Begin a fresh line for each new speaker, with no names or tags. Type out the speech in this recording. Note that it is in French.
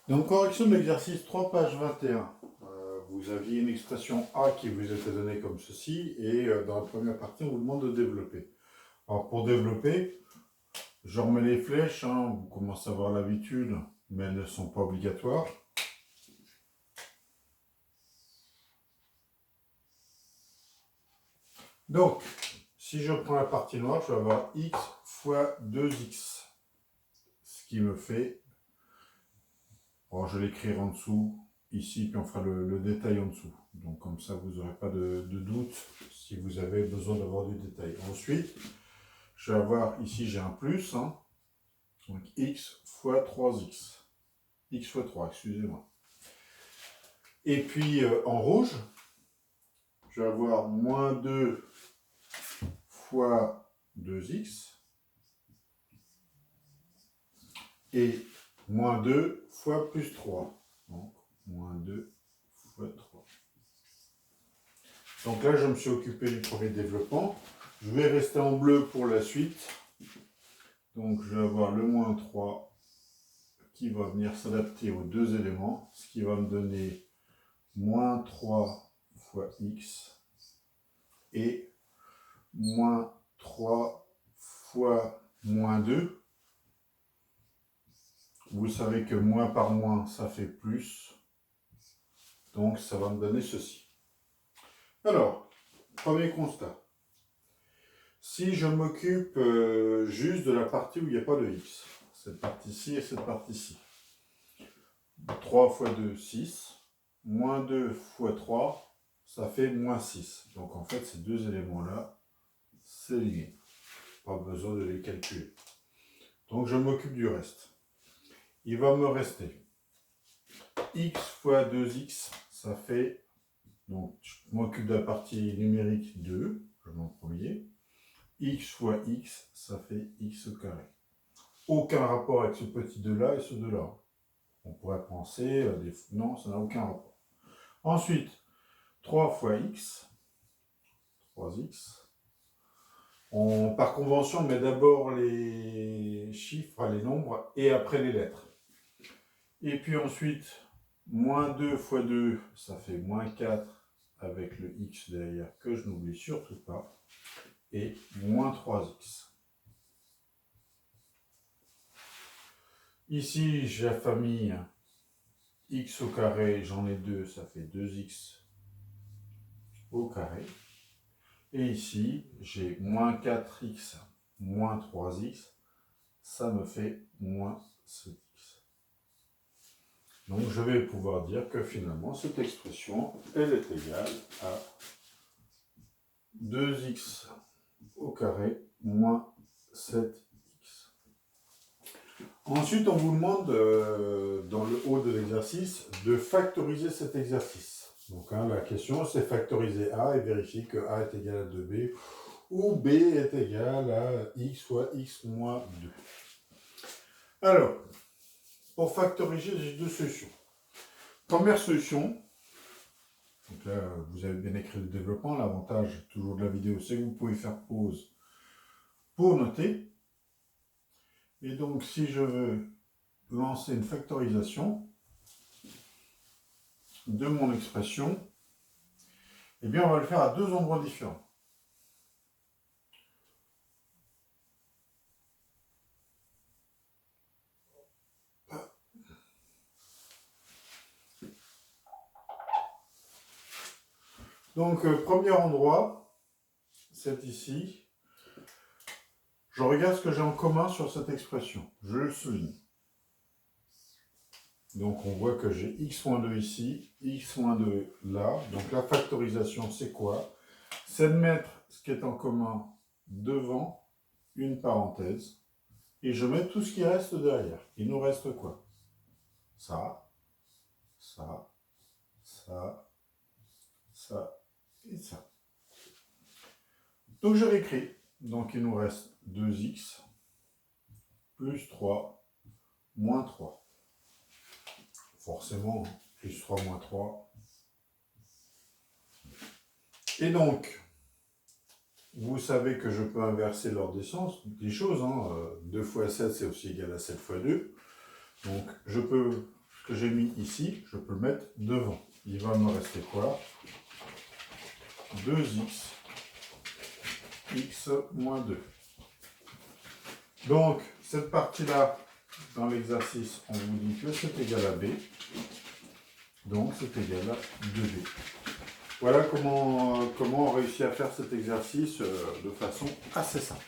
Donc, correction de l'exercice 3, page 21. Vous aviez une expression A qui vous était donnée comme ceci, et dans la première partie, on vous demande de développer. Alors, pour développer, je remets les flèches, hein, vous commencez à avoir l'habitude, mais elles ne sont pas obligatoires. Donc, si je prends la partie noire, je vais avoir x fois 2x, ce qui me fait, bon, je l'écrirai en dessous, ici, puis on fera le détail en dessous. Donc comme ça, vous n'aurez pas de doute si vous avez besoin d'avoir du détail. Ensuite, je vais avoir, ici j'ai un plus, hein, donc x fois 3x. X fois 3, excusez-moi. Et puis en rouge, je vais avoir moins 2 fois 2x et moins 2 fois plus 3. Donc moins 2 fois 3. Donc là, je me suis occupé du premier développement. Je vais rester en bleu pour la suite. Donc je vais avoir le moins 3 qui va venir s'adapter aux deux éléments, ce qui va me donner moins 3 fois x et moins 3 fois moins 2. Vous savez que moins par moins, ça fait plus. Donc ça va me donner ceci. Alors, premier constat. Si je m'occupe juste de la partie où il n'y a pas de x, cette partie-ci et cette partie-ci, 3 fois 2, 6, moins 2 fois 3, ça fait moins 6. Donc en fait, ces deux éléments-là, c'est lié. Pas besoin de les calculer. Donc je m'occupe du reste. Il va me rester x fois 2x, ça fait, donc je m'occupe de la partie numérique 2, je mets en premier. X fois x, ça fait x au carré. Aucun rapport avec ce petit 2 là et ce 2 là. On pourrait penser, non, ça n'a aucun rapport. Ensuite, 3 fois x, 3x. Par convention, on met d'abord les chiffres, les nombres, et après les lettres. Et puis ensuite, moins 2 fois 2, ça fait moins 4 avec le x derrière, que je n'oublie surtout pas, et moins 3x. Ici, j'ai la famille x au carré, j'en ai 2, ça fait 2x au carré. Et ici, j'ai moins 4x moins 3x, ça me fait moins 7x. Donc je vais pouvoir dire que finalement, cette expression, elle est égale à 2x au carré moins 7x. Ensuite, on vous demande, dans le haut de l'exercice, de factoriser cet exercice. Donc la question, c'est factoriser a et vérifier que a est égal à 2b, ou b est égal à x fois x moins 2. Alors, pour factoriser, j'ai deux solutions. Première solution, donc là, vous avez bien écrit le développement. L'avantage toujours de la vidéo, c'est que vous pouvez faire pause pour noter. Et donc, si je veux lancer une factorisation de mon expression, eh bien, on va le faire à deux endroits différents. Donc, premier endroit, c'est ici. Je regarde ce que j'ai en commun sur cette expression. Je le souligne. Donc, on voit que j'ai x-2 ici, x-2 là. Donc, la factorisation, c'est quoi? C'est de mettre ce qui est en commun devant une parenthèse. Et je mets tout ce qui reste derrière. Il nous reste quoi? Ça, ça, ça, ça et ça. Donc, je réécris. Donc, il nous reste 2x plus 3 moins 3. Forcément, plus 3 moins 3. Et donc, vous savez que je peux inverser l'ordre des choses. 2 fois 7, c'est aussi égal à 7 fois 2. Donc, je peux ce que j'ai mis ici, je peux le mettre devant. Il va me rester quoi? 2x, x moins 2. Donc, cette partie-là, dans l'exercice, on vous dit que c'est égal à b. Donc, c'est égal à 2b. Voilà comment on réussit à faire cet exercice de façon assez simple.